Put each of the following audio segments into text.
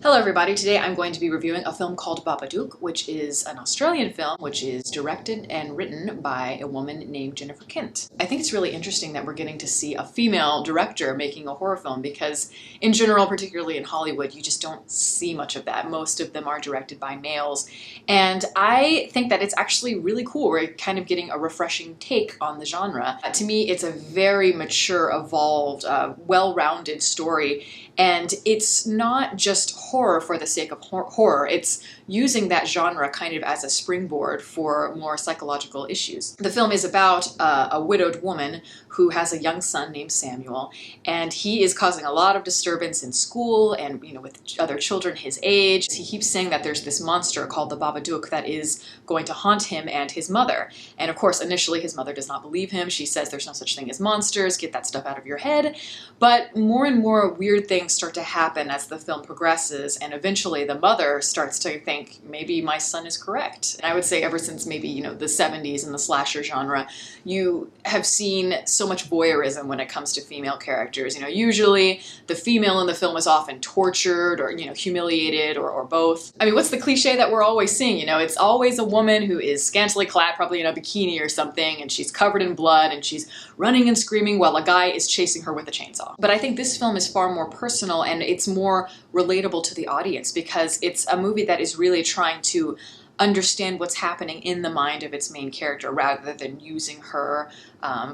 Hello everybody, today I'm going to be reviewing a film called Babadook, which is an Australian film which is directed and written by a woman named Jennifer Kent. I think it's really interesting that we're getting to see a female director making a horror film because in general, particularly in Hollywood, you just don't see much of that. Most of them are directed by males, and I think that it's actually really cool. We're kind of getting a refreshing take on the genre. To me, it's a very mature, evolved, well-rounded story, and it's not just horror for the sake of horror. It's using that genre kind of as a springboard for more psychological issues. The film is about a widowed woman who has a young son named Samuel, and he is causing a lot of disturbance in school and with other children his age. He keeps saying that there's this monster called the Babadook that is going to haunt him and his mother. And of course, initially his mother does not believe him. She says there's no such thing as monsters, get that stuff out of your head. But more and more weird things start to happen as the film progresses, and eventually the mother starts to think, maybe my son is correct. And I would say ever since maybe, the 70s and the slasher genre, you have seen so much voyeurism when it comes to female characters. Usually the female in the film is often tortured or, humiliated or both. I mean, what's the cliche that we're always seeing? It's always a woman who is scantily clad, probably in a bikini or something, and she's covered in blood and she's running and screaming while a guy is chasing her with a chainsaw. But I think this film is far more personal and it's more relatable to the audience because it's a movie that is really trying to understand what's happening in the mind of its main character rather than using her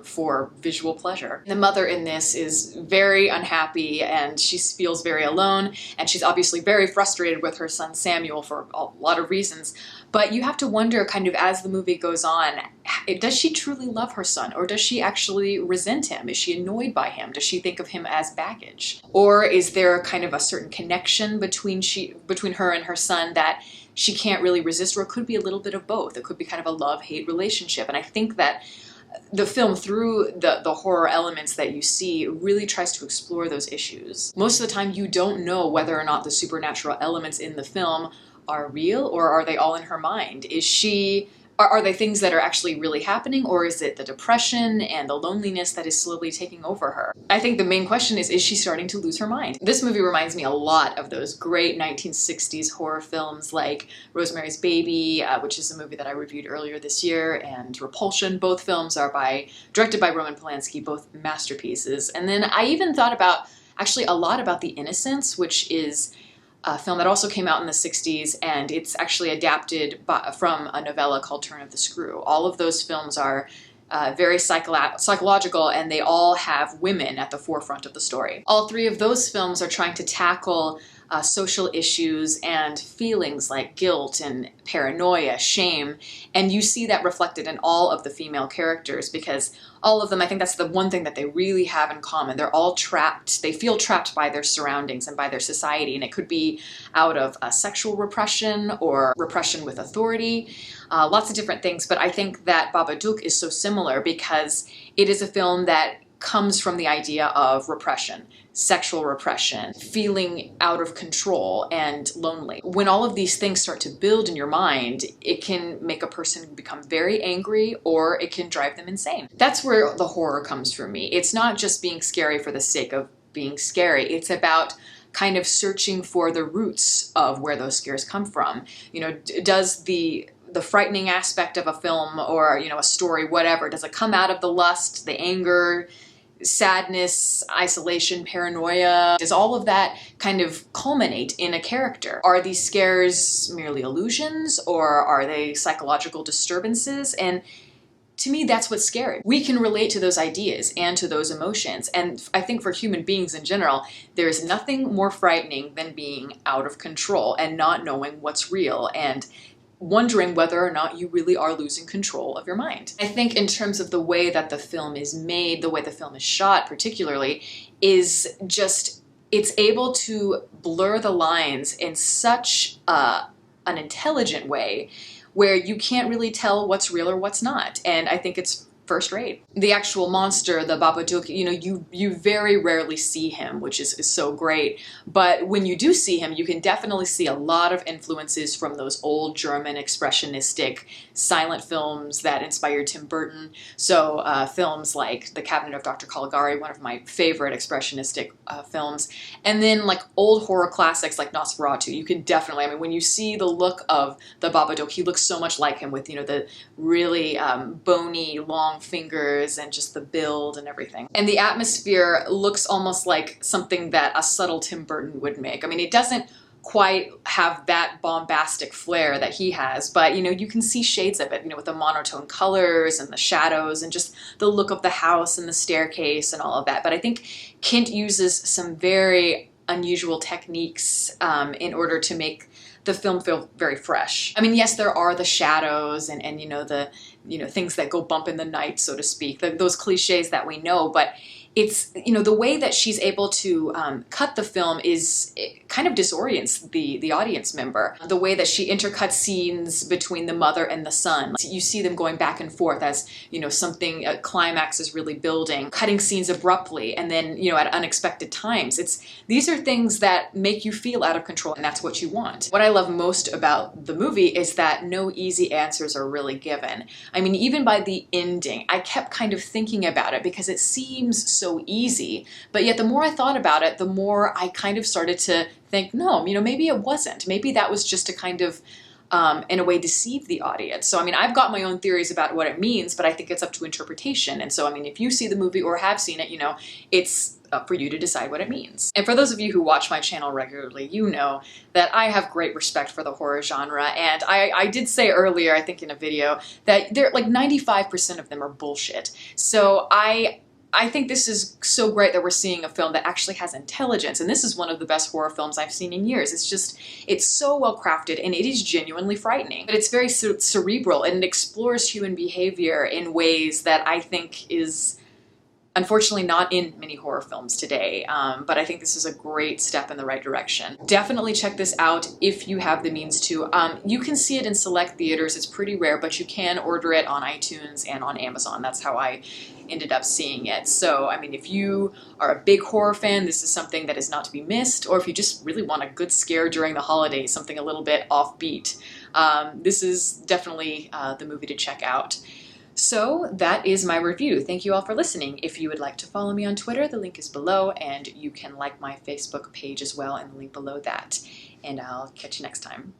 for visual pleasure. The mother in this is very unhappy and she feels very alone, and she's obviously very frustrated with her son Samuel for a lot of reasons. But you have to wonder, kind of as the movie goes on, does she truly love her son, or does she actually resent him? Is she annoyed by him? Does she think of him as baggage? Or is there kind of a certain connection between her and her son that she can't really resist, or it could be a little bit of both. It could be kind of a love-hate relationship. And I think that the film, through the horror elements that you see, really tries to explore those issues. Most of the time, you don't know whether or not the supernatural elements in the film are real, or are they all in her mind? Are they things that are actually really happening, or is it the depression and the loneliness that is slowly taking over her? I think the main question is she starting to lose her mind? This movie reminds me a lot of those great 1960s horror films like Rosemary's Baby, which is a movie that I reviewed earlier this year, and Repulsion. Both films are directed by Roman Polanski, both masterpieces. And then I even thought actually a lot about The Innocents, which is a film that also came out in the 60s, and it's actually adapted from a novella called Turn of the Screw. All of those films are very psychological, and they all have women at the forefront of the story. All three of those films are trying to tackle social issues and feelings like guilt and paranoia, shame, and you see that reflected in all of the female characters because all of them, I think that's the one thing that they really have in common. They're all trapped. They feel trapped by their surroundings and by their society, and it could be out of sexual repression or repression with authority, lots of different things. But I think that Babadook is so similar because it is a film that comes from the idea of repression, sexual repression, feeling out of control and lonely. When all of these things start to build in your mind, it can make a person become very angry, or it can drive them insane. That's where the horror comes for me. It's not just being scary for the sake of being scary. It's about kind of searching for the roots of where those scares come from. Does the frightening aspect of a film or, a story, whatever, does it come out of the lust, the anger, sadness, isolation, paranoia? Does all of that kind of culminate in a character? Are these scares merely illusions, or are they psychological disturbances? And to me, that's what's scary. We can relate to those ideas and to those emotions. And I think for human beings in general, there's nothing more frightening than being out of control and not knowing what's real and wondering whether or not you really are losing control of your mind. I think in terms of the way that the film is made, the way the film is shot particularly, is just, it's able to blur the lines in such an intelligent way where you can't really tell what's real or what's not. And I think it's first rate. The actual monster, the Babadook, you know, you very rarely see him, which is so great. But when you do see him, you can definitely see a lot of influences from those old German expressionistic silent films that inspired Tim Burton. So films like The Cabinet of Dr. Caligari, one of my favorite expressionistic films. And then like old horror classics like Nosferatu. You can definitely, I mean, when you see the look of the Babadook, he looks so much like him with, you know, the really bony, long fingers and just the build and everything. And the atmosphere looks almost like something that a subtle Tim Burton would make. I mean, it doesn't quite have that bombastic flair that he has, but you know, you can see shades of it, you know, with the monotone colors and the shadows and just the look of the house and the staircase and all of that. But I think Kint uses some very unusual techniques in order to make the film feel very fresh. I mean, yes, there are the shadows and you know, the, you know, things that go bump in the night, so to speak, those cliches that we know, but it's, you know, the way that she's able to cut the film is, it kind of disorients the audience member. The way that she intercuts scenes between the mother and the son. You see them going back and forth as, you know, something, a climax is really building, cutting scenes abruptly, and then, you know, at unexpected times. These are things that make you feel out of control, and that's what you want. What I love most about the movie is that no easy answers are really given. I mean, even by the ending, I kept kind of thinking about it because it seems so easy, but yet the more I thought about it, the more I kind of started to think, no, you know, maybe it wasn't. Maybe that was just to kind of, in a way, deceive the audience. So, I mean, I've got my own theories about what it means, but I think it's up to interpretation. And so, I mean, if you see the movie or have seen it, you know, it's up for you to decide what it means. And for those of you who watch my channel regularly, you know that I have great respect for the horror genre. And I did say earlier, I think in a video, that they're like 95% of them are bullshit. So I think this is so great that we're seeing a film that actually has intelligence, and this is one of the best horror films I've seen in years. It's so well crafted, and it is genuinely frightening. But it's very cerebral, and it explores human behavior in ways that I think is unfortunately not in many horror films today, but I think this is a great step in the right direction. Definitely check this out if you have the means to. You can see it in select theaters. It's pretty rare, but you can order it on iTunes and on Amazon. That's how I ended up seeing it. So, I mean, if you are a big horror fan, this is something that is not to be missed, or if you just really want a good scare during the holidays, something a little bit offbeat, this is definitely the movie to check out. So that is my review. Thank you all for listening. If you would like to follow me on Twitter, the link is below, and you can like my Facebook page as well, and the link below that. And I'll catch you next time.